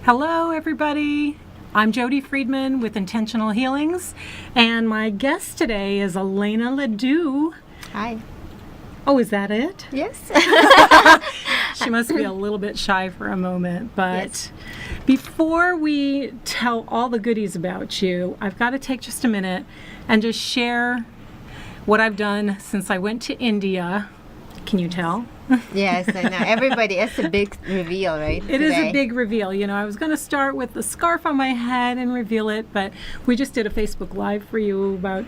Hello, everybody. I'm Jodi Friedman with Intentional Healings, and my guest today is Elena Ledoux. Hi. Oh, is that it? Yes. She must be a little bit shy for a moment, but Yes. before we tell all the goodies about you, I've got to take just a minute and just share what I've done since I went to India. Can you tell? Yes, I know. Everybody, it's a big reveal, right? It is a big reveal. You know, I was going to start with the scarf on my head and reveal it, but we just did a Facebook Live for you about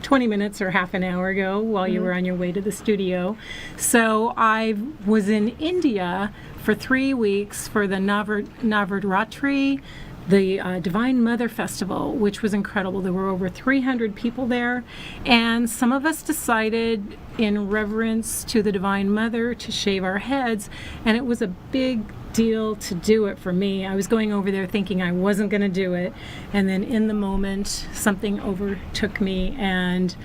20 minutes or half an hour ago while you were on your way to the studio. So I was in India for 3 weeks for the Navaratri, the Divine Mother Festival, which was incredible. There were over 300 people there, and some of us decided in reverence to the Divine Mother to shave our heads, and it was a big deal to do it for me. I was going over there thinking I wasn't going to do it, and then in the moment something overtook me, and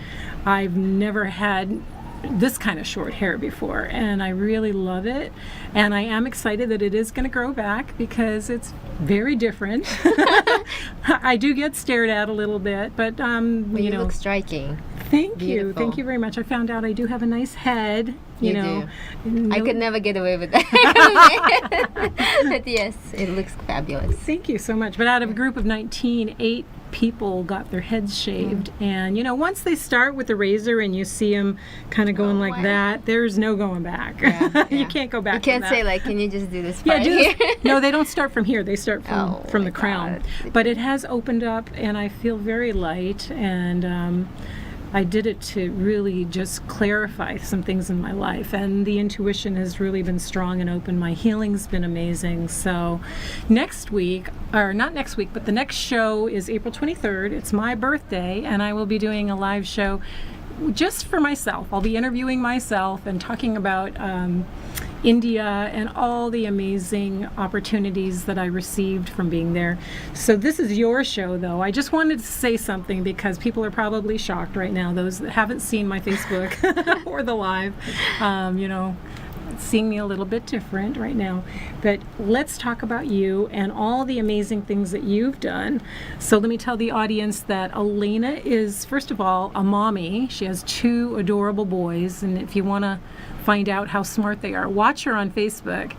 I've never had this kind of short hair before, and I really love it, and I am excited that it is going to grow back because it's very different. I do get stared at a little bit, but you look striking. Thank you. Beautiful. Thank you very much. I found out I do have a nice head. You know, I could never get away with that. But yes, it looks fabulous. Thank you so much. But out of a group of 19, 8 people got their heads shaved, and you know, once they start with the razor and you see them kind of going like that, there's no going back. You can't go back. You can't from say that. like, can you just do this? Yeah, part here? no, they don't start from here. They start from the crown. God. But it has opened up, and I feel very light, and I did it to really just clarify some things in my life, and the intuition has really been strong and open. My healing's been amazing. So next week, or not next week, but the next show is April 23rd. It's my birthday, and I will be doing a live show just for myself. I'll be interviewing myself and talking about India and all the amazing opportunities that I received from being there. So this is your show, though. I just wanted to say something because people are probably shocked right now, those that haven't seen my Facebook or the live, you know, seeing me a little bit different right now. But let's talk about you and all the amazing things that you've done. So let me tell the audience that Elena is, first of all, a mommy. She has 2 adorable boys, and if you want to find out how smart they are, watch her on Facebook.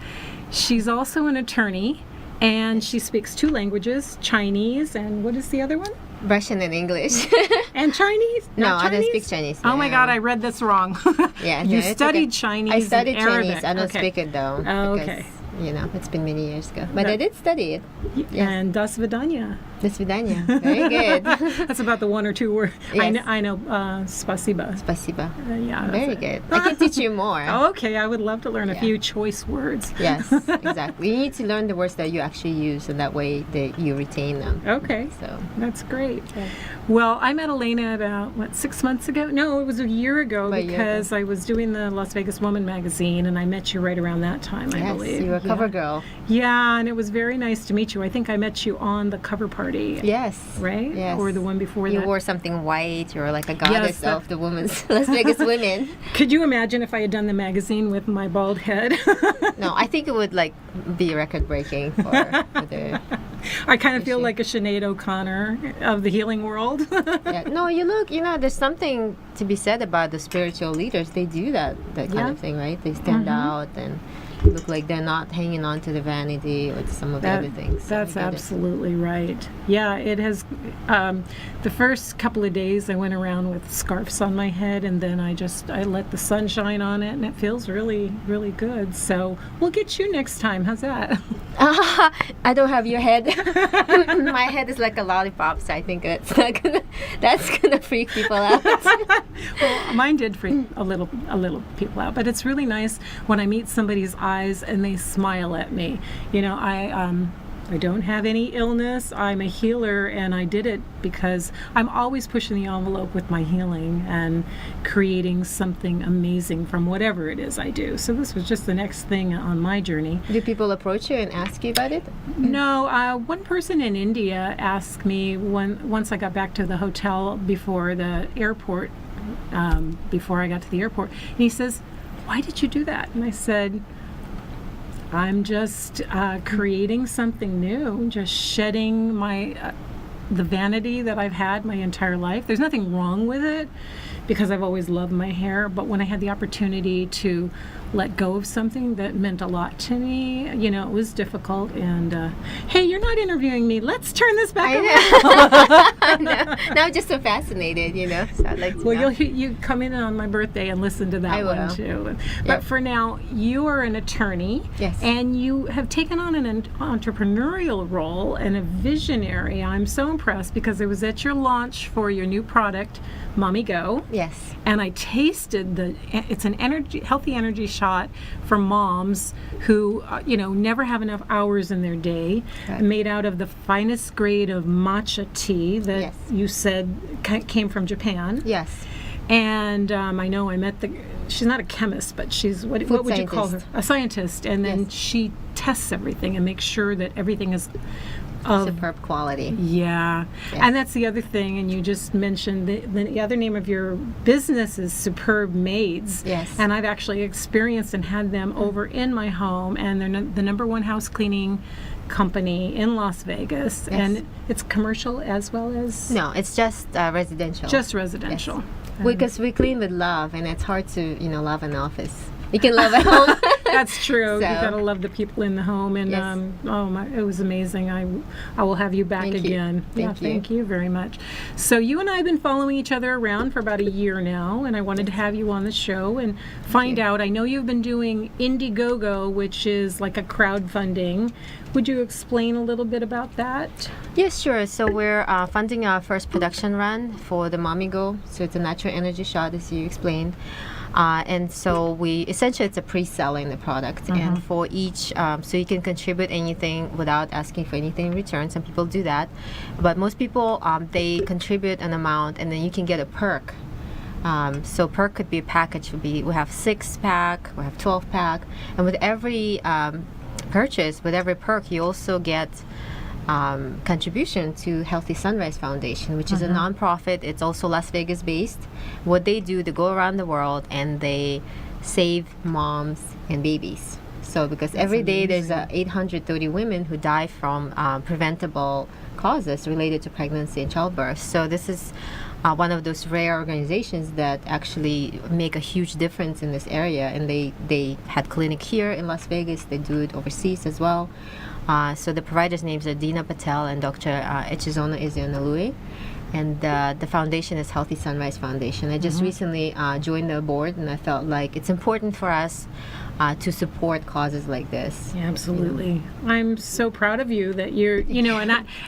She's also an attorney, and she speaks 2 languages, Chinese, and what is the other one? Russian and English. And Chinese? No, Not I don't Chinese? speak Chinese. Oh my no. God, I read this wrong. Yeah, You no, it's studied okay. Chinese I studied and Arabic. Chinese. I don't Okay. speak it though. Oh, because, okay. you know, it's been many years ago. But I did study it. Yes. And Das Vidanya. До свидания. Very good. That's about the 1 or 2 words. Yes. I know Spasiba. Spasiba. Yeah, that's Very it. good. I can teach you more. Okay, I would love to learn a few choice words. Yes, exactly. You need to learn the words that you actually use, and that way that you retain them. Okay, So that's great. Well, I met Elena about, 6 months ago? No, it was a year ago About a year because I was doing the Las Vegas Woman magazine, and I met you right around that time, I yes, believe. you're a cover girl. Yeah, and it was very nice to meet you. I think I met you on the cover party. Yes. Right? Yes. Or the one before You that. wore something white. You were like a goddess that- of the women's Las Vegas women. Could you imagine if I had done the magazine with my bald head? No, I think it would like be record breaking for the. I kind of feel like a Sinead O'Connor of the healing world. Yeah. No, you look. You know, there's something to be said about the spiritual leaders. They do that kind of thing, right? They stand out and look like they're not hanging on to the vanity or to some of the other things. So That's I get it. absolutely right. Yeah, it has. The first couple of days I went around with scarves on my head, and then I let the sun shine on it, and it feels really, really good. So we'll get you next time. How's that? I don't have your head. My head is like a lollipop, so I think that's gonna freak people out. Well, mine did freak a little people out, but it's really nice when I meet somebody's eyes and they smile at me. You know, I don't have any illness. I'm a healer, and I did it because I'm always pushing the envelope with my healing and creating something amazing from whatever it is I do. So this was just the next thing on my journey. Do people approach you and ask you about it? No, one person in India asked me once I got back to the hotel before the airport, before I got to the airport, and he says, "Why did you do that?" And I said, I'm just creating something new, just shedding the vanity that I've had my entire life. There's nothing wrong with it because I've always loved my hair, but when I had the opportunity to let go of something that meant a lot to me, it was difficult. And hey, you're not interviewing me. Let's turn this back around. I know. Now I'm just so fascinated, so I'd like to know. You come in on my birthday and listen to that one too. But for now, you are an attorney. Yes. And you have taken on an entrepreneurial role and a visionary. I'm so impressed because I was at your launch for your new product, Mommy Go. Yes. And I tasted it's an healthy energy shot for moms who, never have enough hours in their day, made out of the finest grade of matcha tea that you said came from Japan. Yes. And I know I met she's not a chemist, but she's, what would you call her? A scientist. And then she tests everything and makes sure that everything is of superb quality. Yeah. Yes. And that's the other thing, and you just mentioned the other name of your business is Superb Maids. Yes. And I've actually experienced and had them over in my home, and they're the number one house cleaning company in Las Vegas. Yes. And it's commercial as well as... No, it's just residential. Just residential. Yes. Because we clean with love, and it's hard to, love an office. You can love at home. That's true. You gotta love the people in the home, and it was amazing. I will have you back again. Thank you very much. So you and I have been following each other around for about a year now, and I wanted to have you on the show and find out. I know you've been doing Indiegogo, which is like a crowdfunding. Would you explain a little bit about that? Yes, sure. So we're funding our first production run for the Mommy Go. So it's a natural energy shot, as you explained. And so essentially it's a pre-selling the product, and for each, so you can contribute anything without asking for anything in return. Some people do that, but most people, they contribute an amount, and then you can get a perk. So perk could be a package. We have 6-pack, we have 12-pack, and with every purchase, with every perk, you also get contribution to Healthy Sunrise Foundation, which is a nonprofit. It's also Las Vegas based. What they do, they go around the world and they save moms and babies. So because every day there's 830 women who die from preventable causes related to pregnancy and childbirth. So this is one of those rare organizations that actually make a huge difference in this area, and they had clinic here in Las Vegas. They do it overseas as well. So the providers' names are Dina Patel and Dr. Echizona Ezeonalue, and the foundation is Healthy Sunrise Foundation. I just recently joined the board, and I felt like it's important for us to support causes like this. Yeah, absolutely. I'm so proud of you that you're,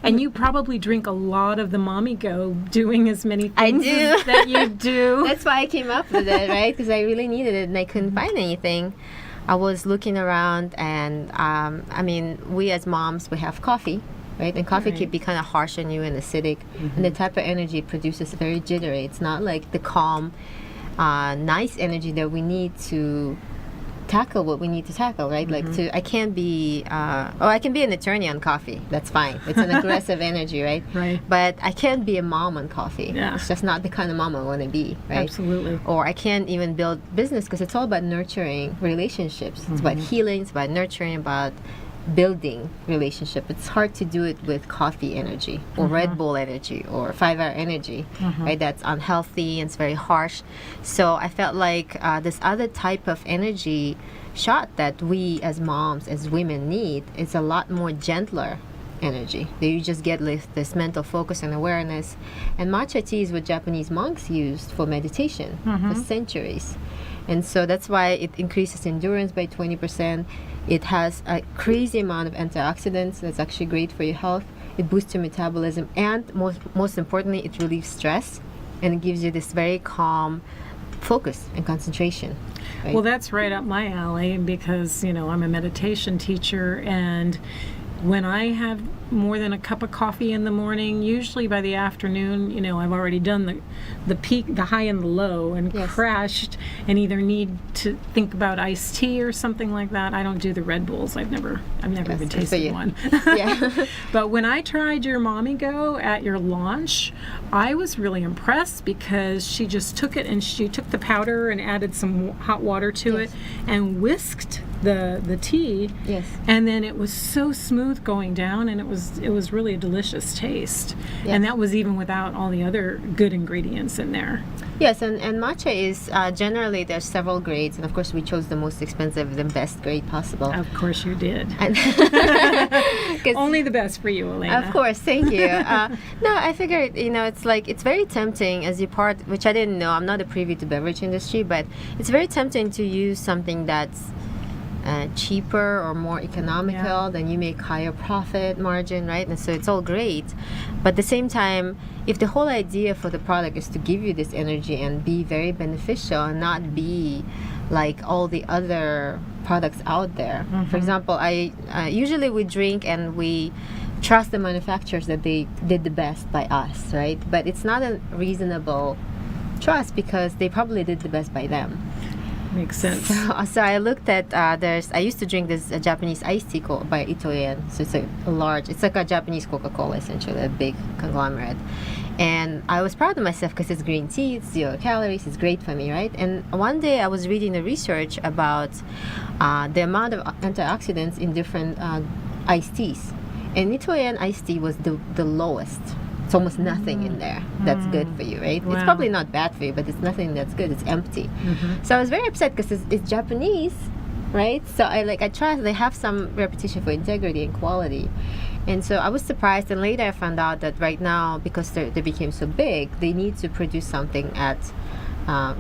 and you probably drink a lot of the Mommy Go, doing as many things that you do. That's why I came up with it, right? Because I really needed it, and I couldn't find anything. I was looking around, and we as moms, we have coffee, right? And coffee can be kind of harsh on you and acidic, and the type of energy it produces is very jittery. It's not like the calm, nice energy that we need to tackle what we need to tackle, right? I can't be, I can be an attorney on coffee. That's fine. It's an aggressive energy, right? Right. But I can't be a mom on coffee. Yeah. It's just not the kind of mom I want to be, right? Absolutely. Or I can't even build business because it's all about nurturing relationships. It's about healing, it's about nurturing, about building relationship. It's hard to do it with coffee energy or Red Bull energy or 5-hour energy, right? That's unhealthy and it's very harsh. So I felt like this other type of energy shot that we as moms, as women need is a lot more gentler energy. That you just get this mental focus and awareness. And matcha tea is what Japanese monks used for meditation for centuries. And so that's why it increases endurance by 20%. It has a crazy amount of antioxidants that's actually great for your health. It boosts your metabolism, and most importantly, it relieves stress, and it gives you this very calm focus and concentration. Right? Well, that's right up my alley because, I'm a meditation teacher, and when I have more than a cup of coffee in the morning, usually by the afternoon, I've already done the peak, the high and the low, and crashed, and either need to think about iced tea or something like that. I don't do the Red Bulls. I've never even tasted one. Yeah. But when I tried your Mommy Go at your launch, I was really impressed because she just took it and she took the powder and added some hot water to it and whisked the tea. Yes. And then it was so smooth going down, and it was really a delicious taste. Yes. And that was even without all the other good ingredients in there. Yes, and matcha is generally there's several grades, and of course we chose the most expensive, the best grade possible. Of course you did. And Only the best for you, Elena. Of course, thank you. No, I figured, it's very tempting as you part, which I didn't know. I'm not a privy to beverage industry, but it's very tempting to use something that's cheaper or more economical, then you make higher profit margin, right? And so it's all great. But at the same time, if the whole idea for the product is to give you this energy and be very beneficial and not be like all the other products out there. For example, I usually we drink and we trust the manufacturers that they did the best by us, right? But it's not a reasonable trust because they probably did the best by them. Makes sense. So I looked at I used to drink this Japanese iced tea by Itoen. So it's it's like a Japanese Coca-Cola essentially, a big conglomerate. And I was proud of myself because it's green tea, it's 0 calories, it's great for me, right? And one day I was reading the research about the amount of antioxidants in different iced teas. And Itoen iced tea was the lowest. It's almost nothing in there that's good for you, right? Wow. It's probably not bad for you, but it's nothing that's good. It's empty. So I was very upset because it's Japanese, right? So I trust they have some reputation for integrity and quality. And so I was surprised, and later I found out that right now, because they became so big, they need to produce something at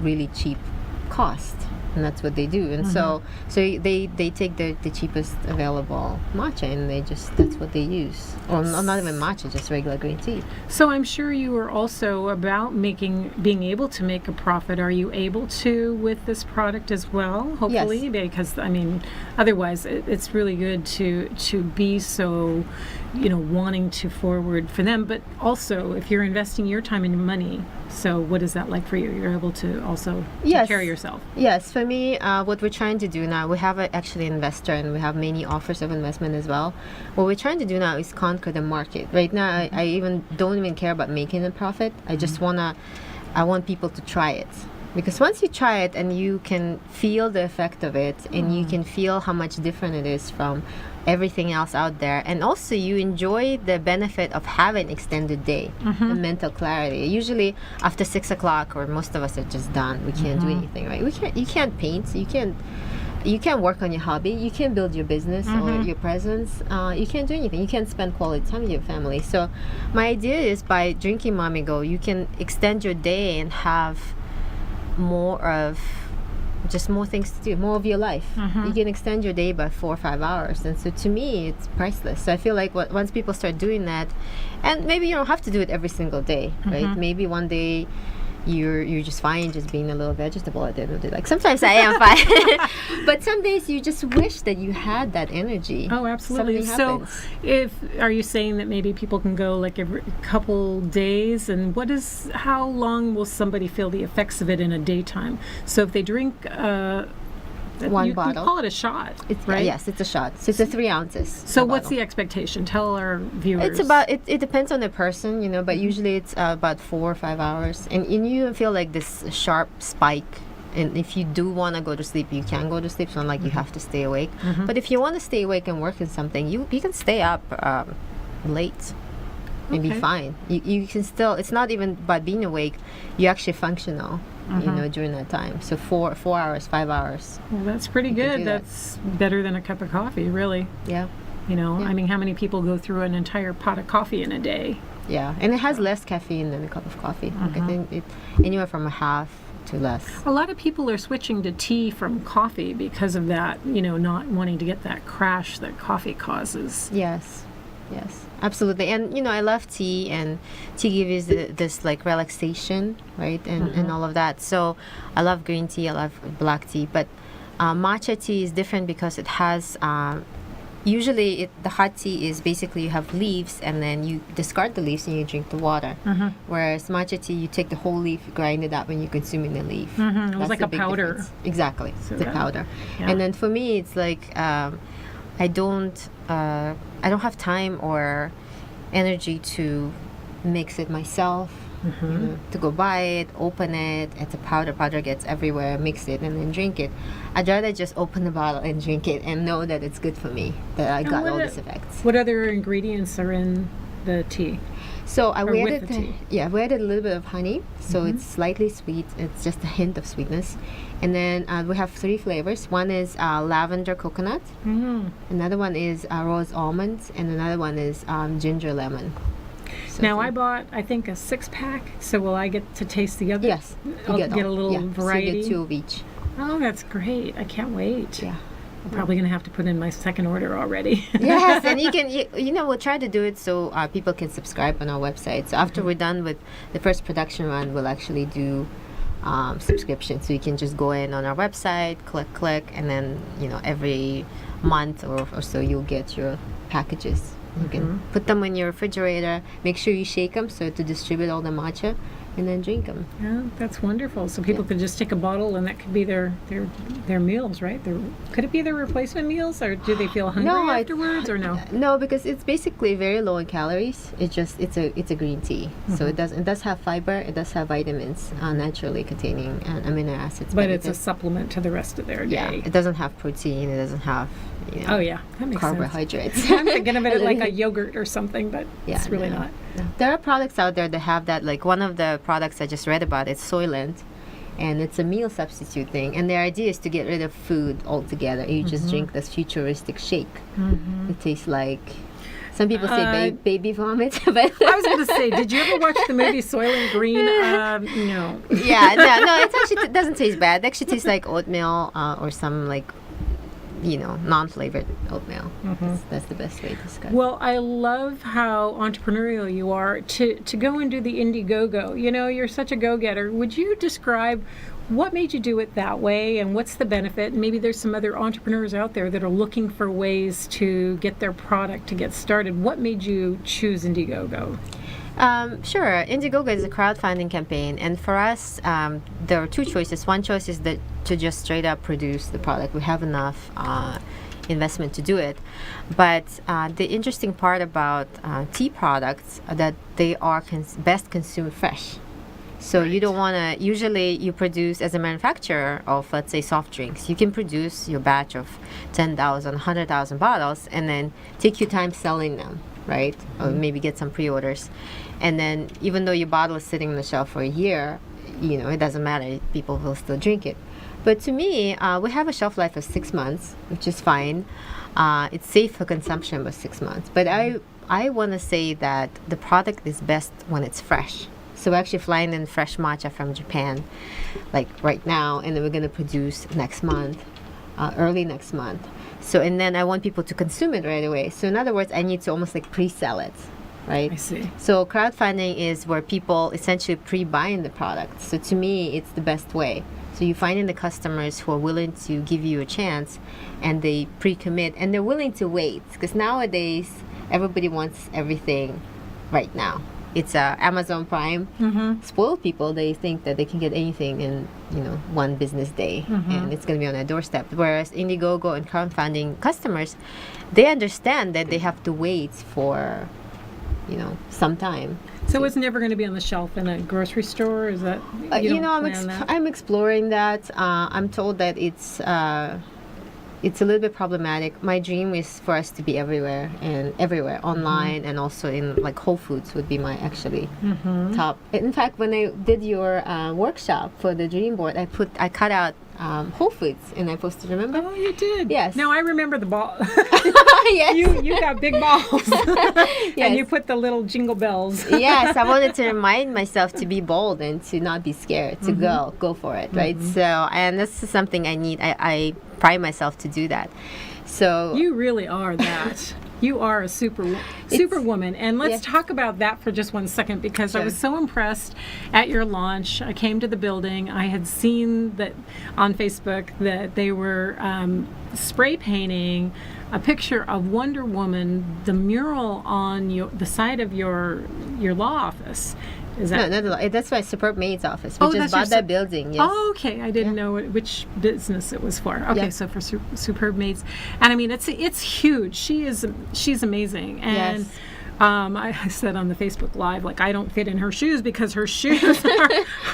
really cheap cost. And that's what they do. And so they take the cheapest available matcha, and that's what they use. Or not even matcha, just regular green tea. So I'm sure you were also about being able to make a profit. Are you able to with this product as well? Hopefully, Yes. Because otherwise it's really good to be so, wanting to forward for them. But also, if you're investing your time and your money, so what is that like for you? You're able to also take care of yourself. Yes, for me, what we're trying to do now, we have actually an investor, and we have many offers of investment as well. What we're trying to do now is conquer the market. Right now, I even don't even care about making a profit. I just I want people to try it. Because once you try it and you can feel the effect of it, and you can feel how much different it is from everything else out there, and also you enjoy the benefit of having extended day, the mental clarity. Usually after 6 o'clock, or most of us are just done. We can't do anything, right? You can't paint. You can't work on your hobby. You can't build your business or your presence. You can't do anything. You can't spend quality time with your family. So my idea is by drinking Mamigo, you can extend your day and have more things to do, more of your life. You can extend your day by 4 or 5 hours, and so to me it's priceless. So I feel like once people start doing that, and maybe you don't have to do it every single day, right? Maybe one day you're just fine just being a little vegetable at the end of the day. Like sometimes I am fine, but some days you just wish that you had that energy. Oh, absolutely. Something So are you saying that maybe people can go like every couple days, and how long will somebody feel the effects of it in a daytime? So if they drink one bottle, you call it a shot, it's, right? Yes, it's a shot. So it's 3 ounces. So what's the expectation? Tell our viewers. It's about it depends on the person, but usually it's about 4 or 5 hours, and you feel like this sharp spike. And if you do want to go to sleep, you can go to sleep. It's not like you have to stay awake. But if you want to stay awake and work on something, you can stay up late and be fine. You can still. It's not even by being awake. You're actually functional. During that time. So 4 hours, 5 hours. Well, that's pretty good. That's better than a cup of coffee, really. Yeah. I mean, how many people go through an entire pot of coffee in a day? Yeah, and it has less caffeine than a cup of coffee. Like I think it anywhere from a half to less. A lot of people are switching to tea from coffee because of that, not wanting to get that crash that coffee causes. Yes, absolutely. And I love tea, and tea gives this like relaxation, right? And all of that. So I love green tea, I love black tea, but matcha tea is different because it has usually the hot tea is basically you have leaves, and then you discard the leaves and you drink the water. Whereas matcha tea, you take the whole leaf, grind it up, and you consume in the leaf. It was like a powder. Difference. Exactly, So it's a powder. Yeah. And then for me, it's like I don't have time or energy to mix it myself. You know, to go buy it, open it, it's a powder gets everywhere, mix it, and then drink it. I'd rather just open the bottle and drink it and know that it's good for me, that I got all these effects. What other ingredients are in the tea? So I Or with added, the tea? yeah, we added a little bit of honey, so it's slightly sweet. It's just a hint of sweetness, and then we have 3 flavors. One is lavender coconut, another one is rose almonds, and another one is ginger lemon. So Now I bought, I think, a 6-pack. So will I get to taste the other? yes, you I'll get a little yeah, variety. So you get 2 of each. Oh, that's great! I can't wait. Yeah. I'm probably gonna have to put in my second order already. Yes, and you can, you know, we'll try to do it so people can subscribe on our website. So after we're done with the first production run, we'll actually do subscription. So you can just go in on our website, click, and then, you know, every month or so you'll get your packages. You can put them in your refrigerator. Make sure you shake them so to distribute all the matcha, and then drink them. Yeah, that's wonderful. So people could just take a bottle, and that could be their meals, right? Could it be their replacement meals, or do they feel hungry afterwards, or no? No, because it's basically very low in calories. It's a green tea, so it does have fiber. It does have vitamins, naturally containing amino acids. But it's a supplement to the rest of their day. Yeah, it doesn't have protein. It doesn't have, you know, Oh yeah, that makes carbohydrates. sense. I'm thinking of it like a yogurt or something, but Yeah, it's really no. not. There are products out there that have that. Like one of the products I just read about, it's Soylent, and it's a meal substitute thing. And the idea is to get rid of food altogether. You just drink this futuristic shake. It tastes like, some people say baby vomit, but I was going to say, did you ever watch the movie Soylent Green? No. yeah, no, it actually doesn't taste bad. It actually tastes like oatmeal or some, like, you know, non-flavored oatmeal. That's the best way to describe it. Well, I love how entrepreneurial you are to go and do the Indiegogo. You know, you're such a go-getter. Would you describe what made you do it that way, and what's the benefit? Maybe there's some other entrepreneurs out there that are looking for ways to get their product to get started. What made you choose Indiegogo? Sure. Indiegogo is a crowdfunding campaign, and for us, there are 2 choices. One choice is that to just straight up produce the product. We have enough investment to do it. But the interesting part about tea products are that they are best consumed fresh. So you don't want to, usually you produce as a manufacturer of, let's say, soft drinks, you can produce your batch of 10,000, 100,000 bottles and then take your time selling them, right? Or maybe get some pre-orders. And then even though your bottle is sitting on the shelf for a year, you know, it doesn't matter, people will still drink it. But to me, we have a shelf life of 6 months, which is fine. It's safe for consumption for 6 months. But I want to say that the product is best when it's fresh. So we're actually flying in fresh matcha from Japan, like right now, and then we're going to produce next month, early next month. So, and then I want people to consume it right away. So in other words, I need to almost like pre-sell it, right? I see. So crowdfunding is where people essentially pre-buying the product. So to me, it's the best way. So you find in the customers who are willing to give you a chance, and they pre-commit, and they're willing to wait, because nowadays everybody wants everything right now. It's Amazon Prime. Spoiled people, they think that they can get anything in, you know, 1 business day, and it's going to be on their doorstep. Whereas Indiegogo and crowdfunding customers, they understand that they have to wait for, you know, some time. So it's never going to be on the shelf in a grocery store? Is that, You know, that? I'm exploring that. I'm told that it's a little bit problematic. My dream is for us to be everywhere, online, and also in like Whole Foods would be my actually top. In fact, when I did your workshop for the dream board, I cut out Whole Foods and I posted. Remember? Oh, you did. Yes. No, I remember the ball. Yes. You got big balls, Yes. and you put the little jingle bells. Yes, I wanted to remind myself to be bold and to not be scared, to go for it, right? So, and this is something I need. I pride myself to do that. So You really are that. You are a superwoman. And let's talk about that for just 1 second, because I was so impressed at your launch. I came to the building. I had seen that on Facebook that they were spray painting a picture of Wonder Woman, the mural on the side of your law office. Is that no, that's my Superb Maid's office. We just that's bought your that building. Yes. Oh, okay. I didn't know which business it was for. Okay, Yeah. so for Superb Maids, and I mean it's huge. She's amazing, and Yes. I said on the Facebook Live, like, I don't fit in her shoes because her shoes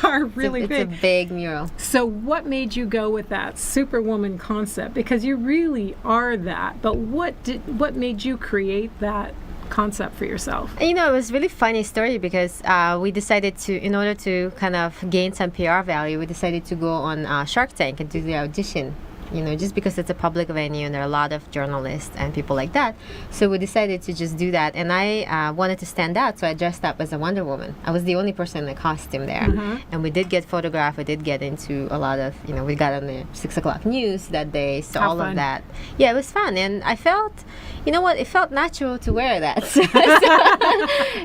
are really big. It's a big mural. So what made you go with that superwoman concept? Because you really are that. But what made you create that concept for yourself? You know, it was really funny story because we decided to, in order to kind of gain some PR value, we decided to go on Shark Tank and do the audition. You know, just because it's a public venue and there are a lot of journalists and people like that. So we decided to just do that. And I wanted to stand out, so I dressed up as a Wonder Woman. I was the only person in the costume there. And we did get photographed. We did get into a lot of, you know, we got on the 6 o'clock news that day. So How all fun. of that. Yeah, it was fun. And I felt, you know what, it felt natural to wear that.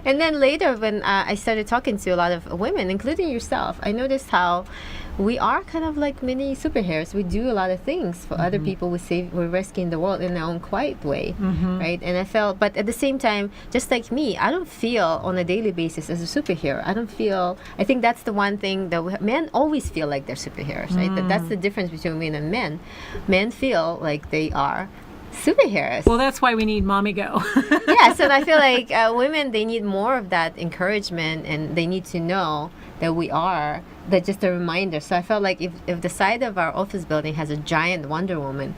And then later when I started talking to a lot of women, including yourself, I noticed how we are kind of like mini superheroes. We do a lot of things for other people. We're rescuing the world in our own quiet way, right? And I felt, but at the same time, just like me, I don't feel on a daily basis as a superhero. I think that's the one thing that men always feel like they're superheroes, right? That's the difference between women and men. Men feel like they are superheroes. Well, that's why we need Mommy Go. Yes, and I feel like women, they need more of that encouragement, and they need to know that we are, that just a reminder. So I felt like if the side of our office building has a giant Wonder Woman,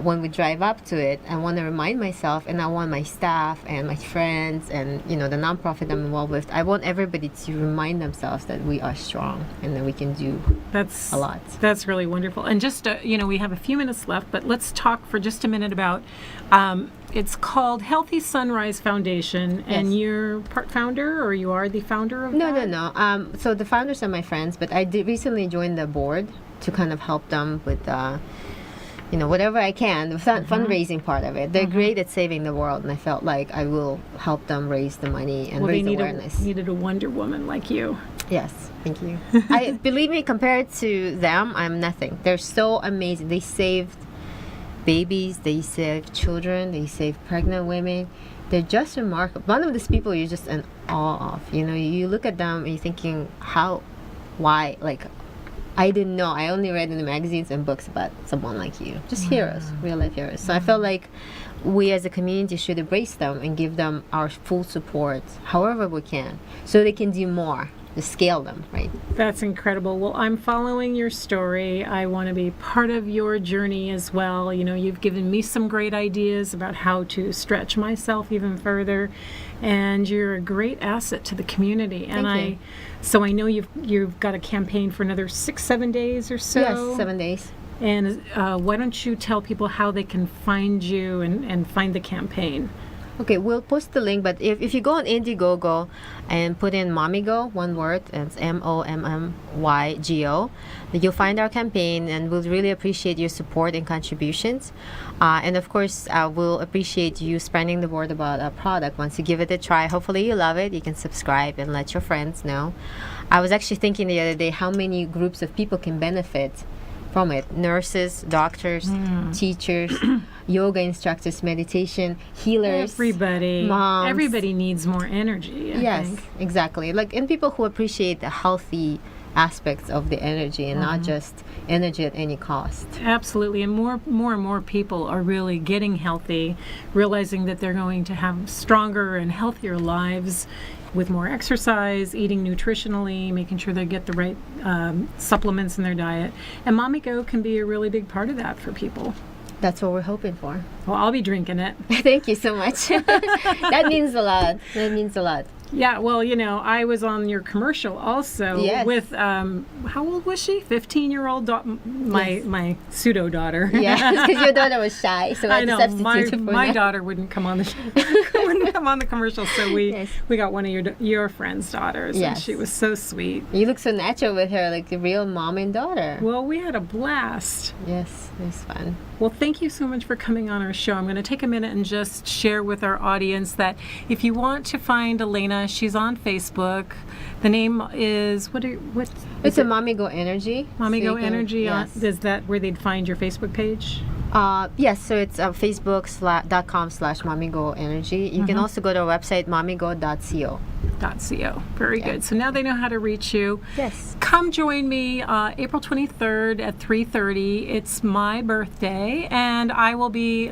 when we drive up to it, I want to remind myself, and I want my staff and my friends and, you know, the nonprofit I'm involved with, I want everybody to remind themselves that we are strong and that we can do a lot. That's really wonderful. And just, you know, we have a few minutes left, but let's talk for just a minute about, it's called Healthy Sunrise Foundation, and you're part founder, or you are the founder of that? No. So the founders are my friends, but I did recently join the board to kind of help them with, you know, whatever I can, the fundraising part of it. They're great at saving the world, and I felt like I will help them raise the money and raise awareness. Needed a Wonder Woman like you. Yes, thank you. Believe me, compared to them, I'm nothing. They're so amazing. They saved babies, they save children, they save pregnant women. They're just remarkable. One of these people you're just in awe of. You know, you look at them and you're thinking, why? Like, I didn't know. I only read in the magazines and books about someone like you. Just heroes, real life heroes. So I felt like we as a community should embrace them and give them our full support, however we can, so they can do more. To scale them, right? That's incredible. Well, I'm following your story. I want to be part of your journey as well. You know, you've given me some great ideas about how to stretch myself even further, and you're a great asset to the community. And Thank you. So I know you've got a campaign for another 6-7 days or so. Yes, 7 days. And why don't you tell people how they can find you and find the campaign? Okay, we'll post the link, but if you go on Indiegogo and put in MommyGo, one word, and it's MOMMYGO, you'll find our campaign, and we'll really appreciate your support and contributions. And of course, we'll appreciate you spreading the word about our product. Once you give it a try, hopefully you love it, you can subscribe and let your friends know. I was actually thinking the other day how many groups of people can benefit from it. Nurses, doctors, teachers, yoga instructors, meditation, healers. Everybody. Moms. Everybody needs more energy, I think. Exactly. Like, and people who appreciate the healthy aspects of the energy and not just energy at any cost. Absolutely. And more and more people are really getting healthy, realizing that they're going to have stronger and healthier lives with more exercise, eating nutritionally, making sure they get the right supplements in their diet. And Mommy Go can be a really big part of that for people. That's what we're hoping for. Well, I'll be drinking it. Thank you so much. That means a lot. That means a lot. Yeah, well, you know, I was on your commercial also with, how old was she? 15-year-old, my pseudo daughter. Yeah, because your daughter was shy, so I know my daughter wouldn't come on the commercial, so we got one of your friend's daughters, and she was so sweet. You look so natural with her, like the real mom and daughter. Well, we had a blast. Yes, it was fun. Well, thank you so much for coming on our show. I'm going to take a minute and just share with our audience that if you want to find Elena, she's on Facebook. The name is It's a Mommy Go Energy. Mommy Go Energy. Yes. Is that where they'd find your Facebook page? Yes, so it's facebook.com/mommygoenergy. You can also go to our website, mommygo.co. Very Yeah. good. So now they know how to reach you. Yes. Come join me April 23rd at 3:30. It's my birthday, and I will be,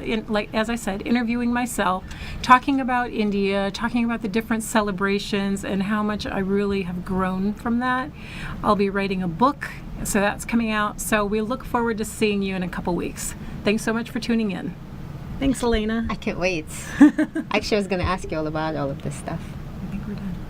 as I said, interviewing myself, talking about India, talking about the different celebrations and how much I really have grown from that. I'll be writing a book, so that's coming out. So we look forward to seeing you in a couple weeks. Thanks so much for tuning in. Thanks, Elena. I can't wait. Actually, I was going to ask you all about all of this stuff. I think we're done.